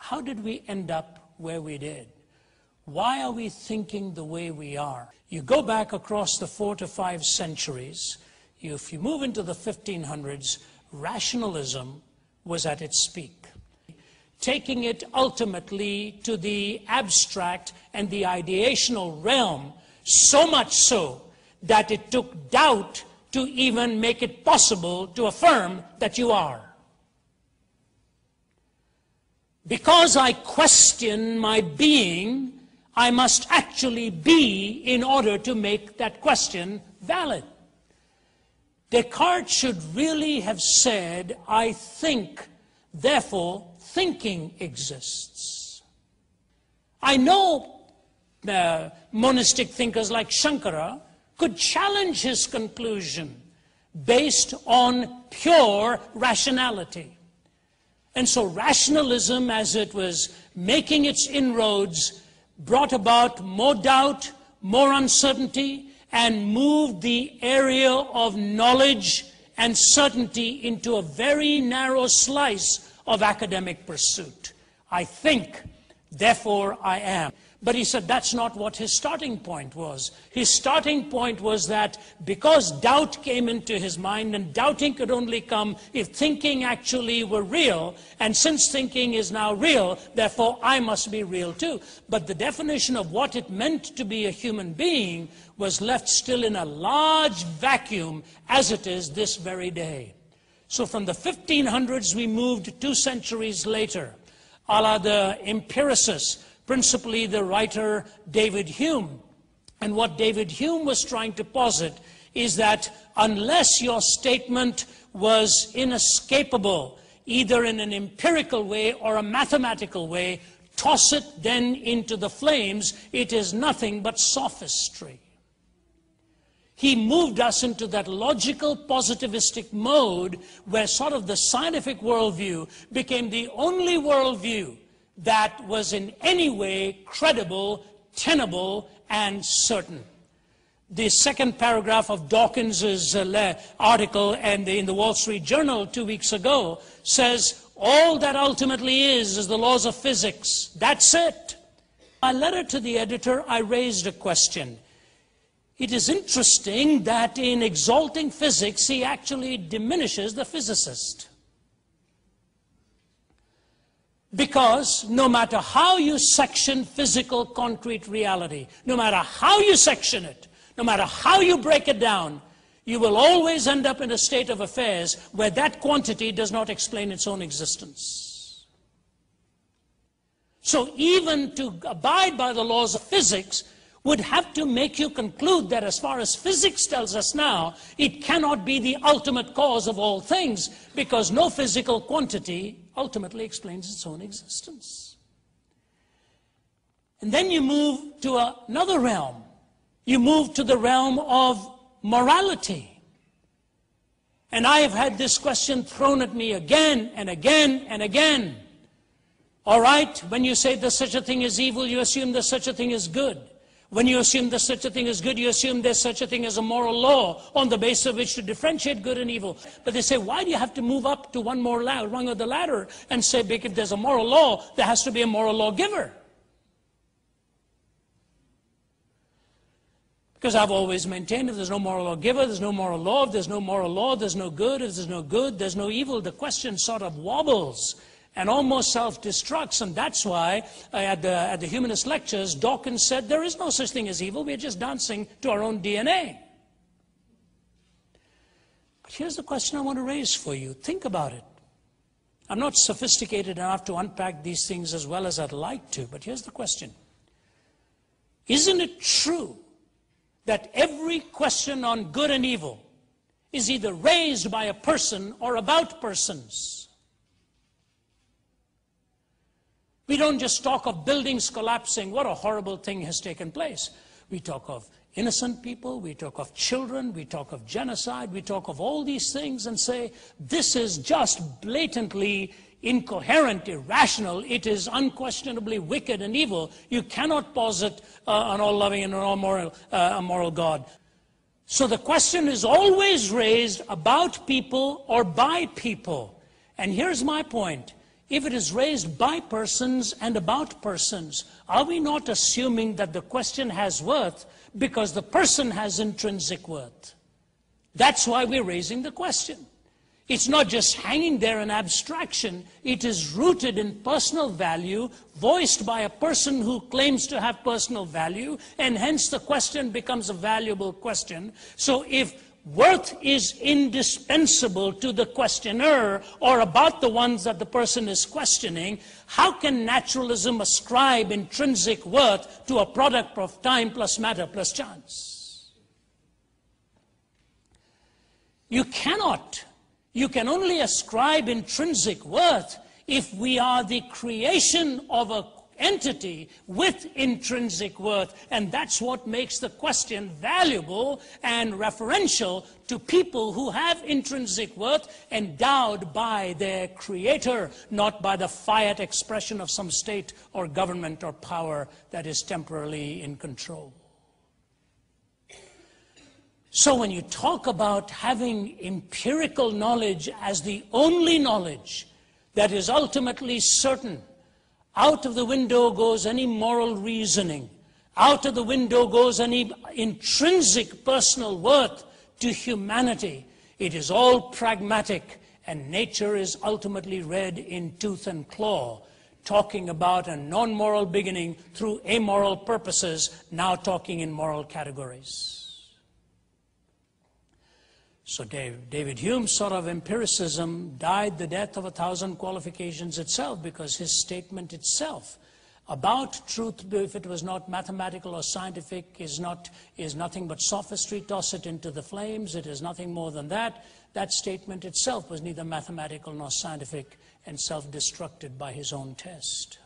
how did we end up where we did? Why are we thinking the way we are? You go back across the 4 to 5 centuries, if you move into the 1500s, rationalism was at its peak, taking it ultimately to the abstract and the ideational realm, so much so that it took doubt to even make it possible to affirm that you are. Because I question my being, I must actually be in order to make that question valid. Descartes should really have said, I think, therefore thinking exists. I know monistic thinkers like Shankara could challenge his conclusion based on pure rationality. And so rationalism, as it was making its inroads, brought about more doubt, more uncertainty, and moved the area of knowledge and certainty into a very narrow slice of academic pursuit. I think, therefore I am. But he said that's not what his starting point was. His starting point was that because doubt came into his mind, and doubting could only come if thinking actually were real, and since thinking is now real, therefore I must be real too. But the definition of what it meant to be a human being was left still in a large vacuum, as it is this very day. So from the 1500s we moved 2 centuries later, a la the empiricists, principally the writer David Hume. And what David Hume was trying to posit is that unless your statement was inescapable, either in an empirical way or a mathematical way, toss it then into the flames, it is nothing but sophistry. He moved us into that logical positivistic mode where sort of the scientific worldview became the only worldview that was in any way credible, tenable, and certain. The second paragraph of Dawkins's article in the Wall Street Journal 2 weeks ago says, all that ultimately is the laws of physics. That's it. In my letter to the editor, I raised a question. It is interesting that in exalting physics, he actually diminishes the physicist. Because no matter how you section physical concrete reality, no matter how you section it, no matter how you break it down, you will always end up in a state of affairs where that quantity does not explain its own existence. So even to abide by the laws of physics would have to make you conclude that as far as physics tells us now, it cannot be the ultimate cause of all things, because no physical quantity ultimately explains its own existence. And then you move to another realm. You move to the realm of morality. And I have had this question thrown at me again and again and again. All right, when you say there's such a thing as evil, you assume there's such a thing as good. When you assume there's such a thing as good, you assume there's such a thing as a moral law on the basis of which to differentiate good and evil. But they say, why do you have to move up to one more rung of the ladder and say, if there's a moral law, there has to be a moral lawgiver? Because I've always maintained if there's no moral lawgiver, there's no moral law. If there's no moral law, there's no good. If there's no good, there's no evil. The question sort of wobbles and almost self-destructs, and that's why at the humanist lectures, Dawkins said there is no such thing as evil, we're just dancing to our own DNA. But here's the question I want to raise for you. Think about it. I'm not sophisticated enough to unpack these things as well as I'd like to, but here's the question. Isn't it true that every question on good and evil is either raised by a person or about persons? We don't just talk of buildings collapsing. What a horrible thing has taken place. We talk of innocent people, we talk of children, we talk of genocide, we talk of all these things and say, this is just blatantly incoherent, irrational, it is unquestionably wicked and evil. You cannot posit an all-loving and an all-moral God. So the question is always raised about people or by people. And here's my point. if it is raised by persons and about persons, are we not assuming that the question has worth because the person has intrinsic worth? That's why we're raising the question. It's not just hanging there in abstraction. It is rooted in personal value, voiced by a person who claims to have personal value, and hence the question becomes a valuable question. So if worth is indispensable to the questioner or about the ones that the person is questioning, how can naturalism ascribe intrinsic worth to a product of time plus matter plus chance? You cannot. You can only ascribe intrinsic worth if we are the creation of an entity with intrinsic worth, and that's what makes the question valuable and referential to people who have intrinsic worth endowed by their creator, not by the fiat expression of some state or government or power that is temporarily in control. So when you talk about having empirical knowledge as the only knowledge that is ultimately certain, out of the window goes any moral reasoning. Out of the window goes any intrinsic personal worth to humanity. It is all pragmatic, and nature is ultimately read in tooth and claw, talking about a non-moral beginning through amoral purposes, now talking in moral categories. So David Hume's sort of empiricism died the death of 1,000 qualifications itself, because his statement itself about truth, if it was not mathematical or scientific, is nothing but sophistry. Toss it into the flames. It is nothing more than that. That statement itself was neither mathematical nor scientific and self-destructed by his own test.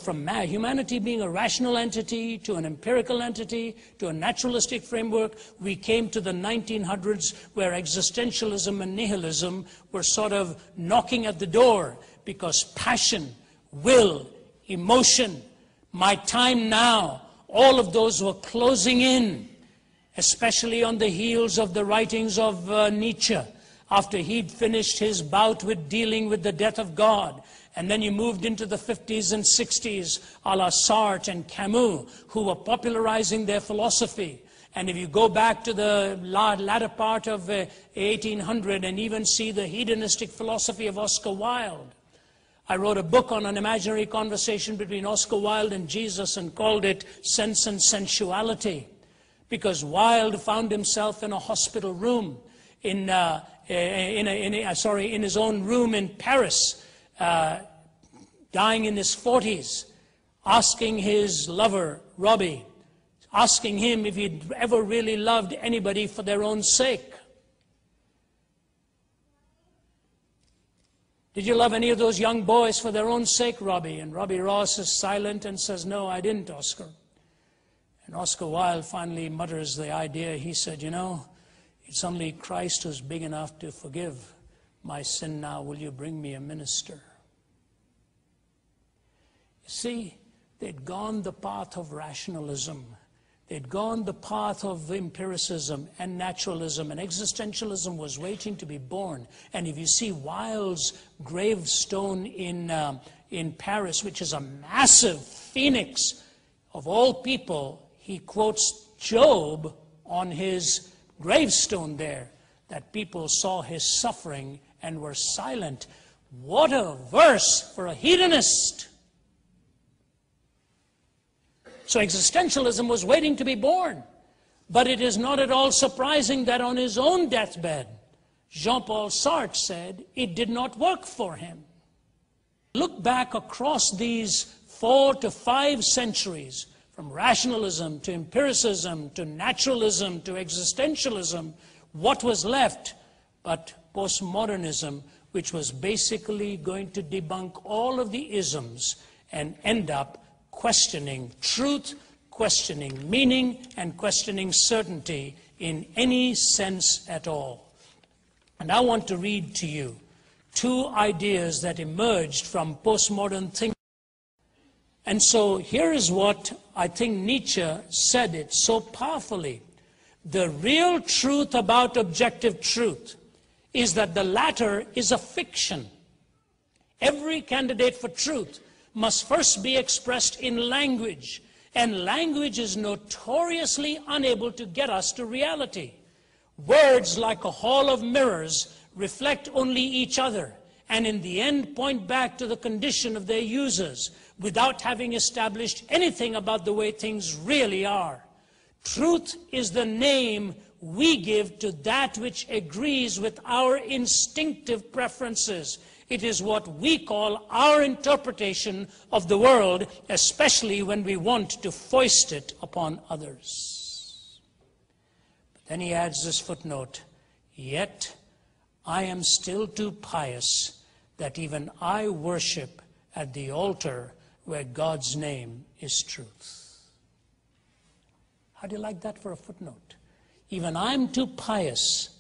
From humanity being a rational entity to an empirical entity to a naturalistic framework, we came to the 1900s where existentialism and nihilism were sort of knocking at the door, because passion, will, emotion, my time now, all of those were closing in, especially on the heels of the writings of Nietzsche, after he'd finished his bout with dealing with the death of God. And then you moved into the 50s and 60s, a la Sartre and Camus, who were popularizing their philosophy. And if you go back to the latter part of 1800 and even see the hedonistic philosophy of Oscar Wilde. I wrote a book on an imaginary conversation between Oscar Wilde and Jesus and called it Sense and Sensuality, because Wilde found himself in a hospital room, in his own room in Paris, dying in his 40s, asking his lover, Robbie, asking him if he'd ever really loved anybody for their own sake. Did you love any of those young boys for their own sake, Robbie? And Robbie Ross is silent and says, no, I didn't, Oscar. And Oscar Wilde finally mutters the idea. He said, you know, it's only Christ who's big enough to forgive my sin. Now will you bring me a minister? You see, they'd gone the path of rationalism. They'd gone the path of empiricism and naturalism, and existentialism was waiting to be born. And if you see Wilde's gravestone in Paris, which is a massive phoenix of all people, he quotes Job on his gravestone there, that people saw his suffering and were silent. What a verse for a hedonist! So existentialism was waiting to be born. But it is not at all surprising that on his own deathbed, Jean-Paul Sartre said it did not work for him. Look back across these 4 to 5 centuries, from rationalism to empiricism to naturalism to existentialism, what was left but postmodernism, which was basically going to debunk all of the isms and end up questioning truth, questioning meaning, and questioning certainty in any sense at all. And I want to read to you 2 ideas that emerged from postmodern thinking. And so here is what I think Nietzsche said it so powerfully. The real truth about objective truth is that the latter is a fiction. Every candidate for truth must first be expressed in language, and language is notoriously unable to get us to reality. Words, like a hall of mirrors, reflect only each other, and in the end point back to the condition of their users, without having established anything about the way things really are. Truth is the name we give to that which agrees with our instinctive preferences. It is what we call our interpretation of the world, especially when we want to foist it upon others. But then he adds this footnote, yet I am still too pious that even I worship at the altar where God's name is truth. How do you like that for a footnote? Even I'm too pious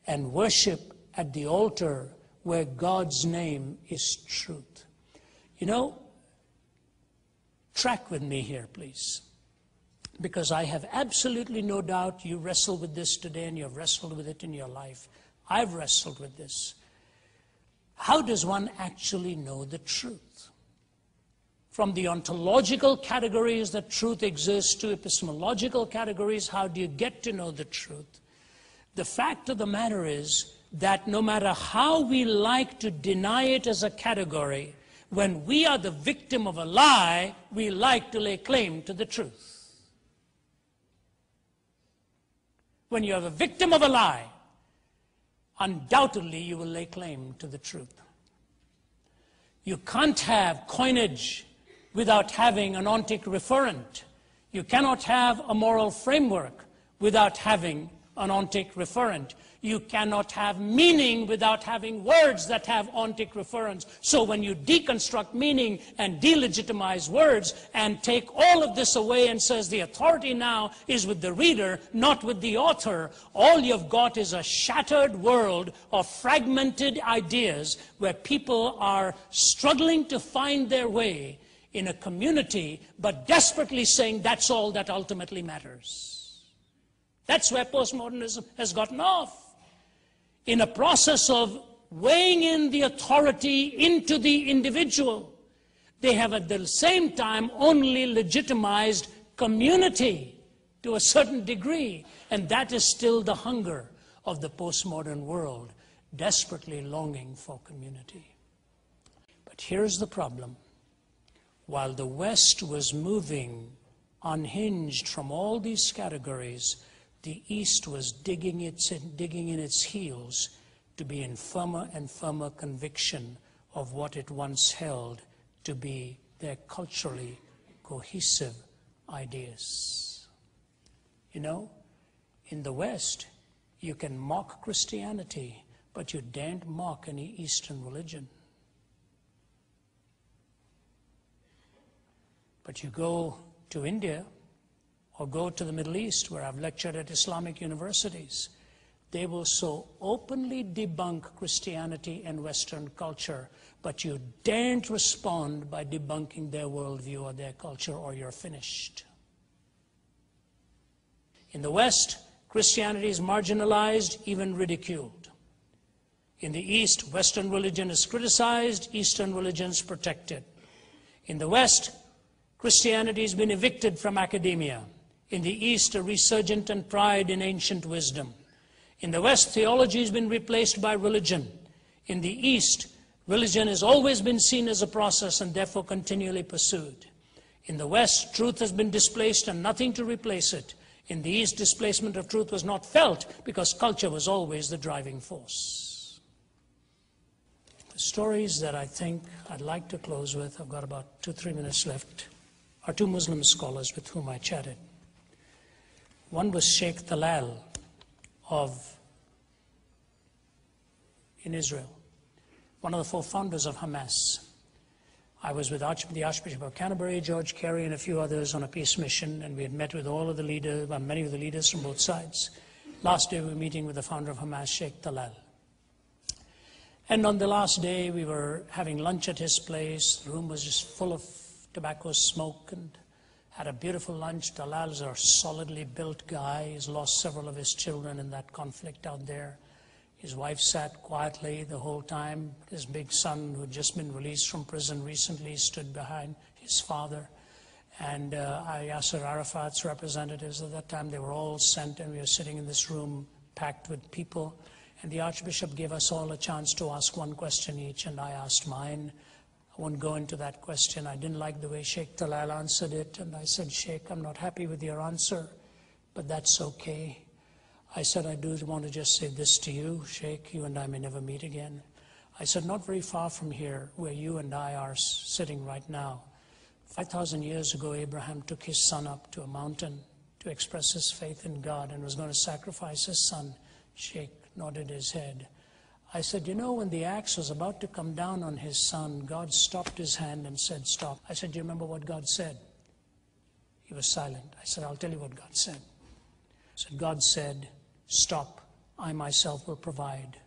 and worship at the altar where God's name is truth. You know, track with me here, please. Because I have absolutely no doubt you wrestle with this today and you've wrestled with it in your life. I've wrestled with this. How does one actually know the truth? From the ontological categories that truth exists to epistemological categories, how do you get to know the truth? The fact of the matter is that no matter how we like to deny it as a category, when we are the victim of a lie, we like to lay claim to the truth. When you are the victim of a lie, undoubtedly you will lay claim to the truth. You can't have coinage without having an ontic referent. You cannot have a moral framework without having an ontic referent. You cannot have meaning without having words that have ontic referents. So when you deconstruct meaning and delegitimize words and take all of this away and says the authority now is with the reader, not with the author, all you've got is a shattered world of fragmented ideas where people are struggling to find their way in a community, but desperately saying that's all that ultimately matters. That's where postmodernism has gotten off. In a process of weighing in the authority into the individual, they have at the same time only legitimized community to a certain degree, and that is still the hunger of the postmodern world, desperately longing for community. But here's the problem. While the West was moving unhinged from all these categories, the East was digging in its heels to be in firmer and firmer conviction of what it once held to be their culturally cohesive ideas. You know, in the West, you can mock Christianity, but you daren't mock any Eastern religion. But you go to India, or go to the Middle East, where I've lectured at Islamic universities, they will so openly debunk Christianity and Western culture, but you daren't respond by debunking their worldview or their culture, or you're finished. In the West, Christianity is marginalized, even ridiculed. In the East, Western religion is criticized, Eastern religion is protected. In the West, Christianity has been evicted from academia. In the East, a resurgent and pride in ancient wisdom. In the West, theology has been replaced by religion. In the East, religion has always been seen as a process and therefore continually pursued. In the West, truth has been displaced and nothing to replace it. In the East, displacement of truth was not felt because culture was always the driving force. The stories that I think I'd like to close with, I've got about 2-3 minutes left, are two Muslim scholars with whom I chatted. One was Sheikh Talal in Israel, one of the four founders of Hamas. I was with the Archbishop of Canterbury, George Carey, and a few others on a peace mission, and we had met with all of the leaders, many of the leaders from both sides. Last day we were meeting with the founder of Hamas, Sheikh Talal. And on the last day we were having lunch at his place. The room was just full of tobacco smoke, and had a beautiful lunch. Talal is a solidly built guy. He's lost several of his children in that conflict out there. His wife sat quietly the whole time. His big son, who had just been released from prison recently, stood behind his father. And Yasser Arafat's representatives at that time, they were all sent, and we were sitting in this room packed with people. And the Archbishop gave us all a chance to ask one question each, and I asked mine. I won't go into that question. I didn't like the way Sheikh Talal answered it, and I said, Sheikh, I'm not happy with your answer, but that's okay. I said, I do want to just say this to you, Sheikh, you and I may never meet again. I said, not very far from here, where you and I are sitting right now, 5,000 years ago, Abraham took his son up to a mountain to express his faith in God and was going to sacrifice his son. Sheikh nodded his head. I said, you know, when the axe was about to come down on his son, God stopped his hand and said, stop. I said, do you remember what God said? He was silent. I said, I'll tell you what God said. I said, God said, stop, I myself will provide.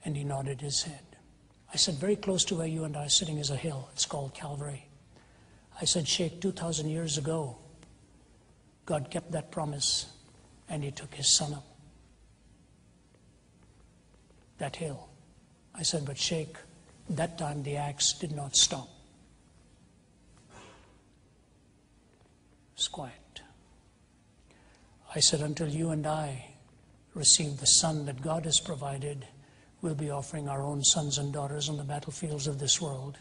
And he nodded his head. I said, very close to where you and I are sitting is a hill. It's called Calvary. I said, Sheikh, 2,000 years ago, God kept that promise, and he took his son up that hill. I said, but Sheikh, that time the axe did not stop. It was quiet. I said, until you and I receive the son that God has provided, we'll be offering our own sons and daughters on the battlefields of this world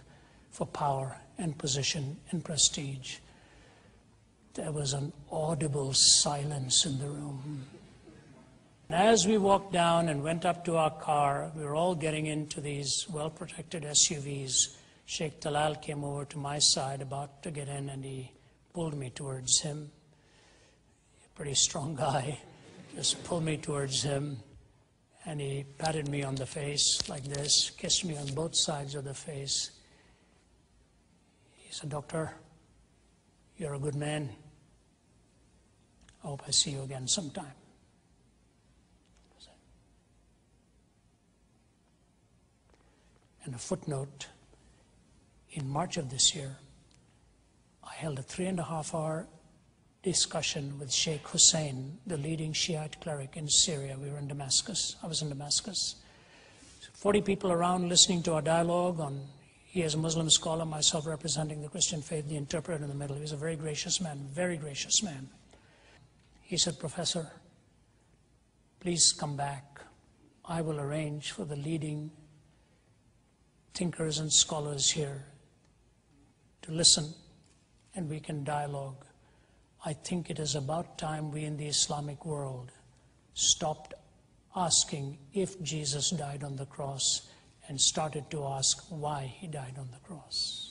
for power and position and prestige. There was an audible silence in the room. As we walked down and went up to our car, we were all getting into these well-protected SUVs. Sheikh Talal came over to my side, about to get in, and he pulled me towards him. A pretty strong guy, just pulled me towards him, and he patted me on the face like this, kissed me on both sides of the face. He said, Doctor, you're a good man. I hope I see you again sometime. And a footnote, in March of this year, I held a 3.5-hour discussion with Sheikh Hussein, the leading Shiite cleric in Syria. We were in Damascus. I was in Damascus. 40 people around listening to our dialogue on, he as a Muslim scholar, myself representing the Christian faith, the interpreter in the middle. He was a very gracious man, very gracious man. He said, Professor, please come back. I will arrange for the leading thinkers and scholars here to listen, and we can dialogue. I think it is about time we in the Islamic world stopped asking if Jesus died on the cross and started to ask why he died on the cross.